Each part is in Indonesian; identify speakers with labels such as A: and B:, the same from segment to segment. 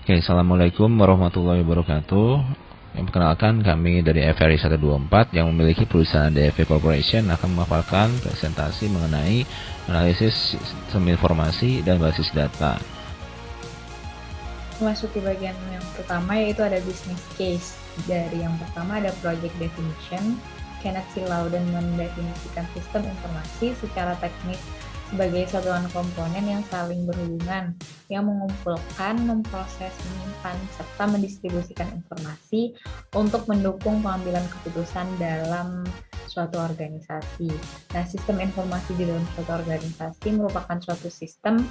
A: Oke, Assalamualaikum warahmatullahi wabarakatuh. Yang perkenalkan, kami dari FRI 124 yang memiliki perusahaan DFV Corporation akan memaparkan presentasi mengenai analisis sistem informasi dan basis data.
B: Memasuki bagian yang pertama yaitu ada business case. Dari yang pertama ada project definition. Kenneth C. Loudon mendefinisikan sistem informasi secara teknis sebagai satuan komponen yang saling berhubungan, yang mengumpulkan, memproses, menyimpan, serta mendistribusikan informasi untuk mendukung pengambilan keputusan dalam suatu organisasi. Nah, sistem informasi di dalam suatu organisasi merupakan suatu sistem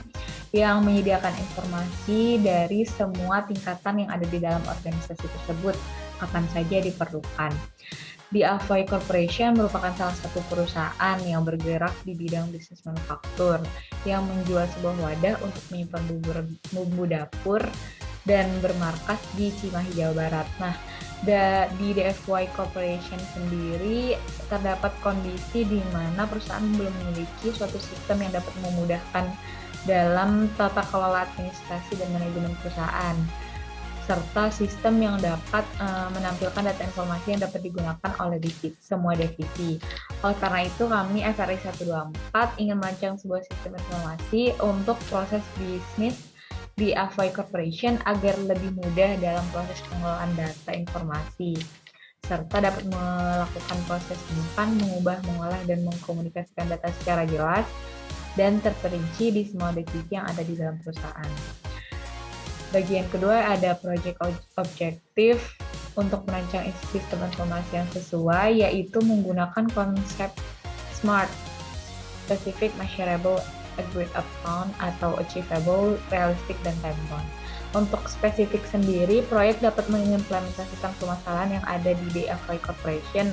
B: yang menyediakan informasi dari semua tingkatan yang ada di dalam organisasi tersebut, kapan saja diperlukan. DFV Corporation merupakan salah satu perusahaan yang bergerak di bidang bisnis manufaktur yang menjual sebuah wadah untuk menyimpan bumbu dapur dan bermarkas di Cimahi, Jawa Barat. Nah, di DFV Corporation sendiri terdapat kondisi di mana perusahaan belum memiliki suatu sistem yang dapat memudahkan dalam tata kelola administrasi dan manajemen perusahaan, serta sistem yang dapat menampilkan data informasi yang dapat digunakan oleh semua divisi. Oleh karena itu, kami FRI 124 ingin merancang sebuah sistem informasi untuk proses bisnis di DFV Corporation agar lebih mudah dalam proses pengelolaan data informasi, serta dapat melakukan proses menyimpan, mengubah, mengolah, dan mengkomunikasikan data secara jelas dan terperinci di semua divisi yang ada di dalam perusahaan. Bagian kedua ada project objektif untuk merancang sistem informasi yang sesuai, yaitu menggunakan konsep SMART, Specific, Measurable, Agreed Upon, atau Achievable, Realistic, dan Time-bound. Untuk spesifik sendiri, proyek dapat mengimplementasikan permasalahan yang ada di DFV Corporation.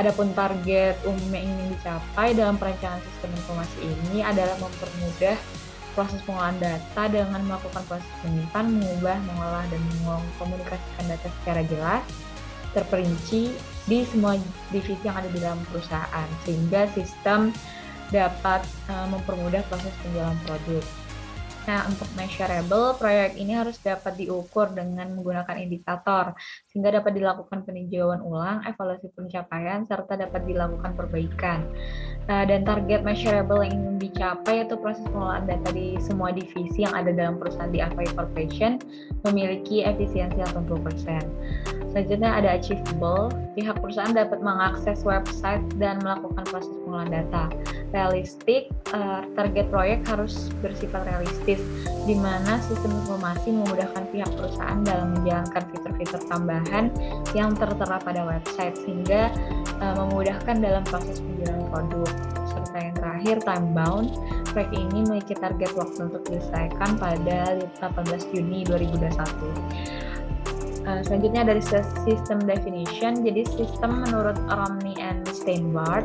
B: Adapun target umum yang ingin dicapai dalam perancangan sistem informasi ini adalah mempermudah proses pengolahan data dengan melakukan proses menyimpan, mengubah, mengolah, dan mengkomunikasikan data secara jelas, terperinci di semua divisi yang ada di dalam perusahaan, sehingga sistem dapat mempermudah proses penjualan produk. Nah, untuk measurable, proyek ini harus dapat diukur dengan menggunakan indikator, sehingga dapat dilakukan peninjauan ulang, evaluasi pencapaian, serta dapat dilakukan perbaikan. Dan target measurable yang ingin dicapai yaitu proses pengelolaan data di semua divisi yang ada dalam perusahaan DFV Corporation memiliki efisiensi 80%. Selanjutnya ada achievable, pihak perusahaan dapat mengakses website dan melakukan proses pengolahan data. Realistik, target proyek harus bersifat realistis, di mana sistem informasi memudahkan pihak perusahaan dalam menjalankan fitur-fitur tambahan yang tertera pada website, sehingga memudahkan dalam proses penjualan produk. Serta yang terakhir, time-bound, proyek ini memiliki target waktu untuk diselesaikan pada 18 Juni 2021. Selanjutnya dari sistem definition, jadi sistem menurut Romney and Steinbart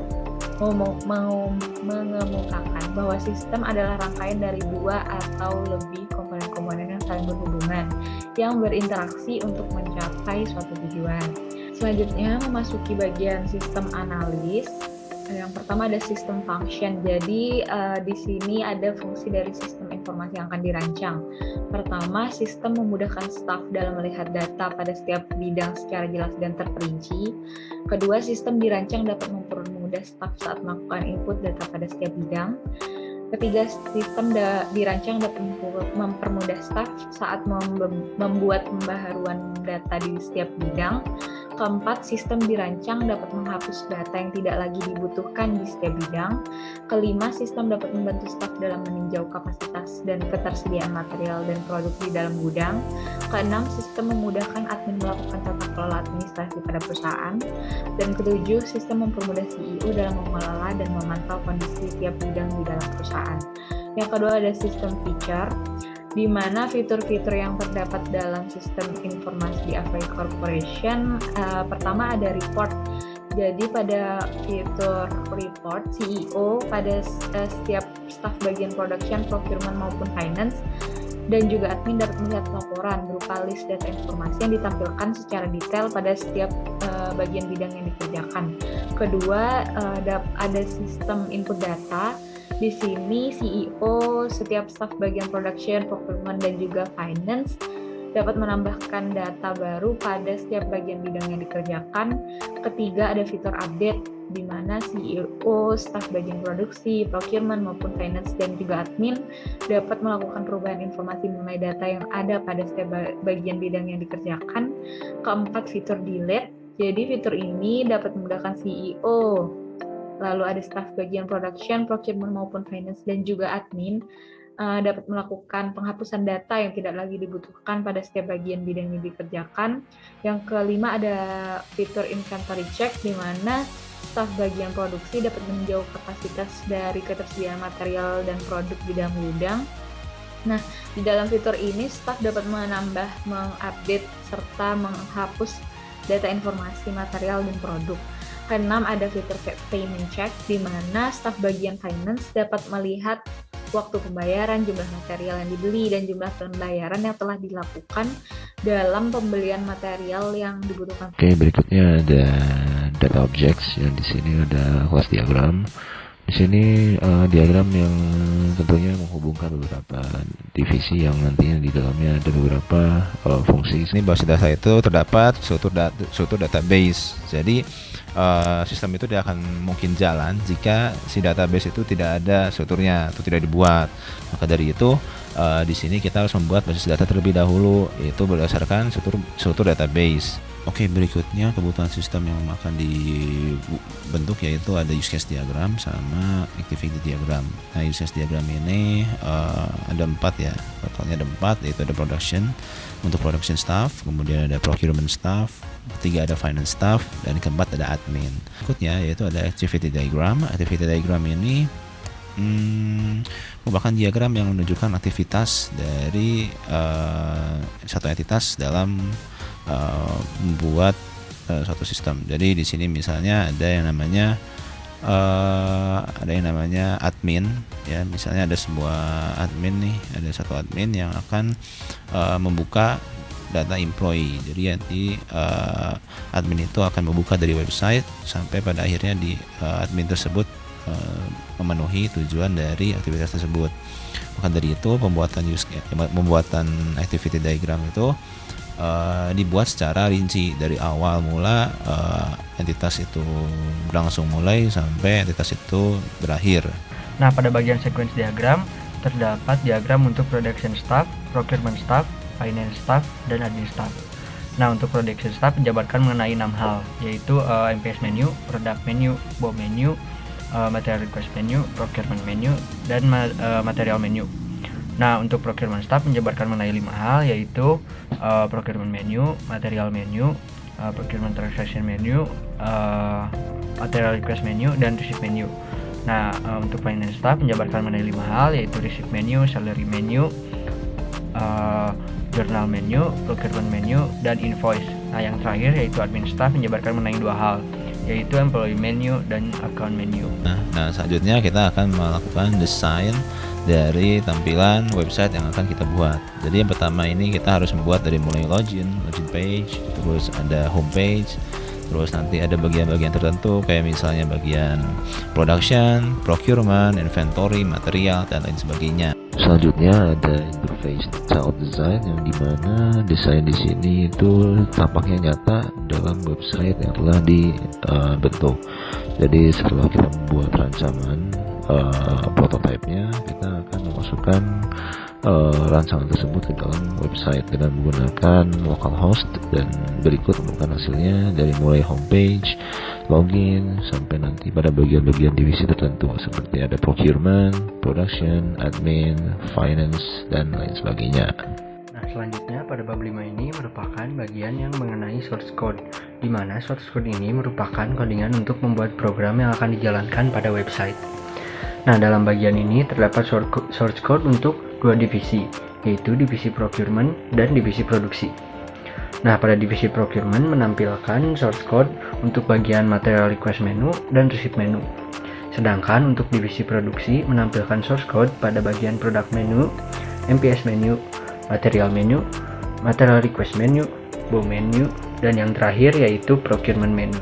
B: mengemukakan bahwa sistem adalah rangkaian dari dua atau lebih komponen-komponen yang saling berhubungan yang berinteraksi untuk mencapai suatu tujuan. Selanjutnya memasuki bagian sistem analis. Yang pertama ada sistem function. Jadi di sini ada fungsi dari sistem informasi yang akan dirancang. Pertama, sistem memudahkan staf dalam melihat data pada setiap bidang secara jelas dan terperinci. Kedua, sistem dirancang dapat mempermudah staf saat melakukan input data pada setiap bidang. Ketiga, sistem dirancang dapat mempermudah staf saat membuat pembaharuan data di setiap bidang. Keempat, sistem dirancang dapat menghapus data yang tidak lagi dibutuhkan di setiap bidang. Kelima, sistem dapat membantu staf dalam meninjau kapasitas dan ketersediaan material dan produk di dalam gudang. Keenam, sistem memudahkan admin melakukan tata kelola administrasi pada perusahaan. Dan ketujuh, sistem mempermudah CEO dalam mengelola dan memantau kondisi setiap bidang di dalam perusahaan. Yang kedua ada sistem feature, di mana fitur-fitur yang terdapat dalam sistem informasi di DFV Corporation, pertama ada report. Jadi pada fitur report, CEO pada setiap staf bagian production, procurement maupun finance dan juga admin dapat melihat laporan berupa list data informasi yang ditampilkan secara detail pada setiap bagian bidang yang dikerjakan. Kedua, ada sistem input data. Di sini CEO, setiap staf bagian production, procurement, dan juga finance dapat menambahkan data baru pada setiap bagian bidang yang dikerjakan. Ketiga, ada fitur update, di mana CEO, staf bagian produksi, procurement maupun finance dan juga admin dapat melakukan perubahan informasi mengenai data yang ada pada setiap bagian bidang yang dikerjakan. Keempat, fitur delete. Jadi fitur ini dapat memudahkan CEO, lalu ada staf bagian production, procurement maupun finance dan juga admin dapat melakukan penghapusan data yang tidak lagi dibutuhkan pada setiap bagian bidang yang dikerjakan. Yang kelima, ada fitur inventory check, di mana staf bagian produksi dapat meninjau kapasitas dari ketersediaan material dan produk di dalam gudang. Nah, di dalam fitur ini staf dapat menambah, mengupdate, serta menghapus data informasi material dan produk. Keenam, ada fitur payment check, di mana staf bagian finance dapat melihat waktu pembayaran, jumlah material yang dibeli, dan jumlah pembayaran yang telah dilakukan dalam pembelian material yang dibutuhkan.
A: Oke, berikutnya ada data objects, yang di sini ada class diagram. Di sini diagram yang tentunya menghubungkan beberapa divisi yang nantinya di dalamnya ada beberapa fungsi. Ini basis data itu terdapat suatu database. Jadi sistem itu tidak akan mungkin jalan jika si database itu tidak ada strukturnya atau tidak dibuat. Maka dari itu di sini kita harus membuat basis data terlebih dahulu, yaitu berdasarkan struktur database. Oke, berikutnya kebutuhan sistem yang akan dibentuk yaitu ada use case diagram sama activity diagram. Nah, use case diagram ini ada 4 ya, totalnya ada 4, yaitu ada production untuk production staff, kemudian ada procurement staff, ketiga ada finance staff, dan keempat ada admin. Berikutnya yaitu ada activity diagram. Activity diagram ini merupakan diagram yang menunjukkan aktivitas dari satu entitas dalam membuat suatu sistem. Jadi di sini misalnya ada yang namanya admin ya, misalnya ada sebuah admin nih, ada satu admin yang akan membuka data employee. Jadi nanti admin itu akan membuka dari website sampai pada akhirnya di admin tersebut memenuhi tujuan dari aktivitas tersebut. Maka dari itu pembuatan activity diagram itu dibuat secara rinci dari awal mula entitas itu berlangsung mulai sampai entitas itu berakhir.
C: Nah, pada bagian sequence diagram terdapat diagram untuk production staff, procurement staff, finance staff, dan admin staff. Nah, untuk production staff dijabarkan mengenai 6 hal, yaitu MPS menu, product menu, BOM menu, material request menu, procurement menu, dan material menu. Nah, untuk procurement staff menjabarkan mengenai 5 hal, yaitu procurement menu, material menu, procurement transaction menu, material request menu, dan receipt menu. Nah, untuk finance staff menjabarkan mengenai 5 hal, yaitu receipt menu, salary menu, journal menu, procurement menu, dan invoice. Nah, yang terakhir yaitu admin staff menjabarkan mengenai 2 hal, yaitu employee menu dan account menu.
A: Nah, selanjutnya kita akan melakukan desain dari tampilan website yang akan kita buat. Jadi yang pertama ini kita harus membuat dari mulai login page, terus ada home page, terus nanti ada bagian-bagian tertentu kayak misalnya bagian production, procurement, inventory, material, dan lain sebagainya. Selanjutnya ada interface child design, yang dimana desain di sini itu tampaknya nyata dalam website yang telah dibentuk. Jadi setelah kita membuat rancangan prototipenya, kita akan memasukkan rancangan tersebut ke dalam website dengan menggunakan localhost, dan berikut merupakan hasilnya dari mulai homepage, login, sampai nanti pada bagian-bagian divisi tertentu seperti ada procurement, production, admin, finance, dan lain sebagainya.
C: Nah, selanjutnya pada bab 5 ini merupakan bagian yang mengenai source code, di mana source code ini merupakan codingan untuk membuat program yang akan dijalankan pada website. Nah, dalam bagian ini terdapat source code untuk 2 divisi, yaitu divisi procurement dan divisi produksi. Nah, pada divisi procurement menampilkan source code untuk bagian material request menu dan receipt menu. Sedangkan untuk divisi produksi menampilkan source code pada bagian product menu, MPS menu, material menu, material request menu, BOM menu, dan yang terakhir yaitu procurement menu.